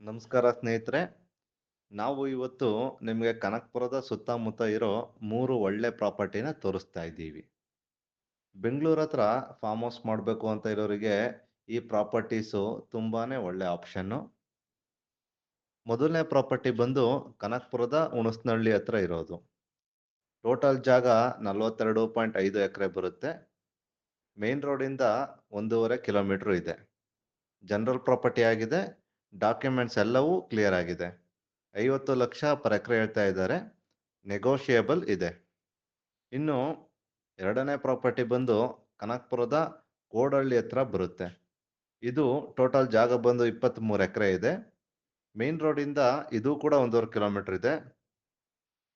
ನಮಸ್ಕಾರ ಸ್ನೇಹಿತರೆ. ನಾವು ಇವತ್ತು ನಿಮಗೆ ಕನಕಪುರದ ಸುತ್ತಮುತ್ತ ಇರೋ 3 ಒಳ್ಳೆ ಪ್ರಾಪರ್ಟಿನ ತೋರಿಸ್ತಾ ಇದ್ದೀವಿ. ಬೆಂಗಳೂರು ಹತ್ರ ಫಾರ್ಮ್ ಹೌಸ್ ಮಾಡಬೇಕು ಅಂತ ಇರೋರಿಗೆ ಈ ಪ್ರಾಪರ್ಟೀಸು ತುಂಬಾನೇ ಒಳ್ಳೆ ಆಪ್ಷನ್ನು. ಮೊದಲನೇ ಪ್ರಾಪರ್ಟಿ ಬಂದು ಕನಕಪುರದ ಹುಣಸನಹಳ್ಳಿ ಹತ್ರ ಇರೋದು. ಟೋಟಲ್ ಜಾಗ 42.5 ಎಕರೆ ಬರುತ್ತೆ. ಮೇನ್ ರೋಡಿಂದ 1.5 ಕಿಲೋಮೀಟರ್ ಇದೆ. ಜನರಲ್ ಪ್ರಾಪರ್ಟಿ ಆಗಿದೆ. ಡಾಕ್ಯುಮೆಂಟ್ಸ್ ಎಲ್ಲವೂ ಕ್ಲಿಯರ್ ಆಗಿದೆ. 50 ಲಕ್ಷ ಪರ್ ಎಕರೆ ಹೇಳ್ತಾ ಇದ್ದಾರೆ. ನೆಗೋಷಿಯೇಬಲ್ ಇದೆ. ಇನ್ನು ಎರಡನೇ ಪ್ರಾಪರ್ಟಿ ಬಂದು ಕನಕಪುರದ ಕೋಡಹಳ್ಳಿ ಹತ್ರ ಬರುತ್ತೆ. ಇದು ಟೋಟಲ್ ಜಾಗ ಬಂದು 23 ಎಕರೆ ಇದೆ. ಮೇನ್ ರೋಡಿಂದ ಇದು ಕೂಡ 1.5 ಕಿಲೋಮೀಟರ್ ಇದೆ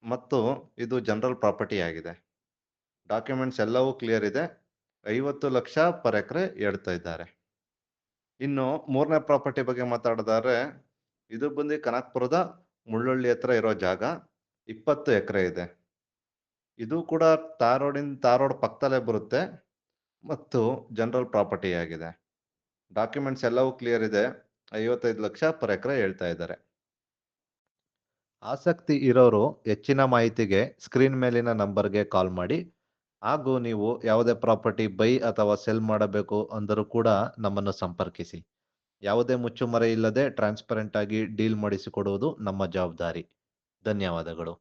ಮತ್ತು ಇದು ಜನರಲ್ ಪ್ರಾಪರ್ಟಿ ಆಗಿದೆ. ಡಾಕ್ಯುಮೆಂಟ್ಸ್ ಎಲ್ಲವೂ ಕ್ಲಿಯರ್ ಇದೆ. 50 ಲಕ್ಷ ಪರ್ ಎಕರೆ ಹೇಳ್ತಾ ಇದ್ದಾರೆ. ಇನ್ನು ಮೂರನೇ ಪ್ರಾಪರ್ಟಿ ಬಗ್ಗೆ ಮಾತಾಡಿದ್ರೆ ಇದು ಬಂದು ಕನಕಪುರದ ಮುಳ್ಳಳ್ಳಿ ಹತ್ರ ಇರೋ ಜಾಗ 20 ಎಕರೆ ಇದೆ. ಇದು ಕೂಡ ತಾರ್ ರೋಡ್ ಪಕ್ಕದಲ್ಲೇ ಬರುತ್ತೆ ಮತ್ತು ಜನರಲ್ ಪ್ರಾಪರ್ಟಿ ಆಗಿದೆ. ಡಾಕ್ಯುಮೆಂಟ್ಸ್ ಎಲ್ಲವೂ ಕ್ಲಿಯರ್ ಇದೆ. 55 ಲಕ್ಷ ಪರ್ ಎಕರೆ ಹೇಳ್ತಾ ಇದ್ದಾರೆ. ಆಸಕ್ತಿ ಇರೋರು ಹೆಚ್ಚಿನ ಮಾಹಿತಿಗೆ ಸ್ಕ್ರೀನ್ ಮೇಲಿನ ನಂಬರ್ಗೆ ಕಾಲ್ ಮಾಡಿ. ಹಾಗೂ ನೀವು ಯಾವುದೇ ಪ್ರಾಪರ್ಟಿ ಬೈ ಅಥವಾ ಸೆಲ್ ಮಾಡಬೇಕು ಅಂದರೂ ಕೂಡ ನಮ್ಮನ್ನು ಸಂಪರ್ಕಿಸಿ. ಯಾವುದೇ ಮುಚ್ಚುಮರೆ ಇಲ್ಲದೆ ಟ್ರಾನ್ಸ್ಪರೆಂಟ್ ಆಗಿ ಡೀಲ್ ಮಾಡಿಸಿಕೊಡುವುದು ನಮ್ಮ ಜವಾಬ್ದಾರಿ. ಧನ್ಯವಾದಗಳು.